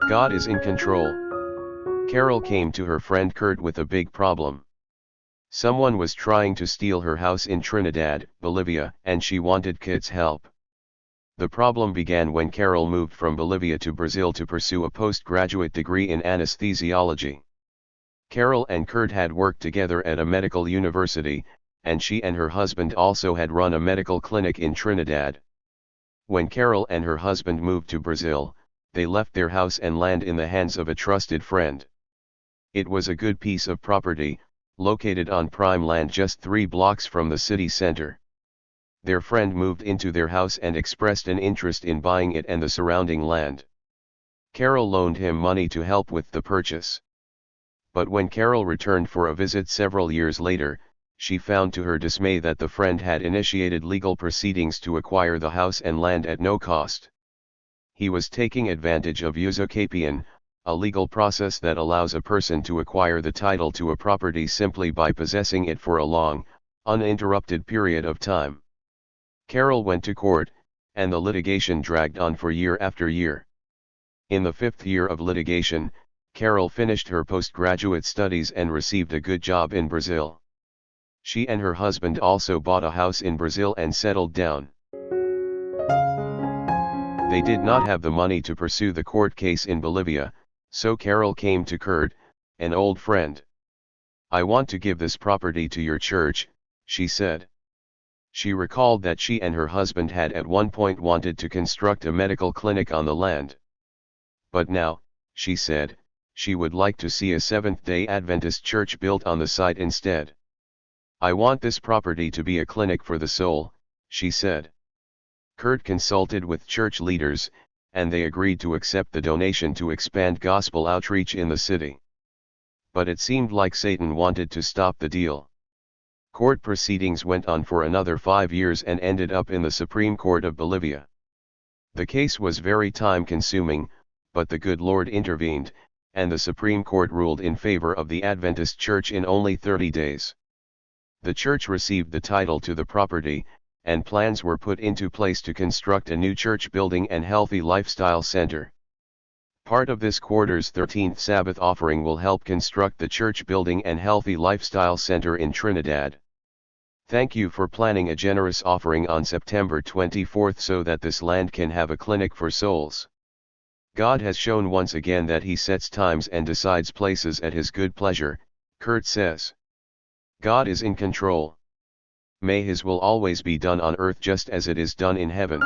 God is in control. Carol came to her friend Kurt with a big problem. Someone was trying to steal her house in Trinidad, Bolivia, and she wanted Kurt's help. The problem began when Carol moved from Bolivia to Brazil to pursue a postgraduate degree in anesthesiology. Carol and Kurt had worked together at a medical university, and she and her husband also had run a medical clinic in Trinidad. When Carol and her husband moved to Brazil, they left their house and land in the hands of a trusted friend. It was a good piece of property, located on prime land just 3 blocks from the city center. Their friend moved into their house and expressed an interest in buying it and the surrounding land. Carol loaned him money to help with the purchase. But when Carol returned for a visit several years later, she found to her dismay that the friend had initiated legal proceedings to acquire the house and land at no cost. He was taking advantage of usucapion, a legal process that allows a person to acquire the title to a property simply by possessing it for a long, uninterrupted period of time. Carol went to court, and the litigation dragged on for year after year. In the 5th year of litigation, Carol finished her postgraduate studies and received a good job in Brazil. She and her husband also bought a house in Brazil and settled down. They did not have the money to pursue the court case in Bolivia, so Carol came to Kurt, an old friend. "I want to give this property to your church," she said. She recalled that she and her husband had at one point wanted to construct a medical clinic on the land. But now, she said, she would like to see a Seventh-day Adventist church built on the site instead. "I want this property to be a clinic for the soul," she said. Kurt consulted with church leaders, and they agreed to accept the donation to expand gospel outreach in the city. But it seemed like Satan wanted to stop the deal. Court proceedings went on for another 5 years and ended up in the Supreme Court of Bolivia. The case was very time-consuming, but the good Lord intervened, and the Supreme Court ruled in favor of the Adventist Church in only 30 days. The church received the title to the property, and plans were put into place to construct a new church building and healthy lifestyle center. Part of this quarter's 13th Sabbath offering will help construct the church building and healthy lifestyle center in Trinidad. Thank you for planning a generous offering on September 24th so that this land can have a clinic for souls. God has shown once again that He sets times and decides places at His good pleasure, Kurt says. God is in control. May His will always be done on earth just as it is done in heaven.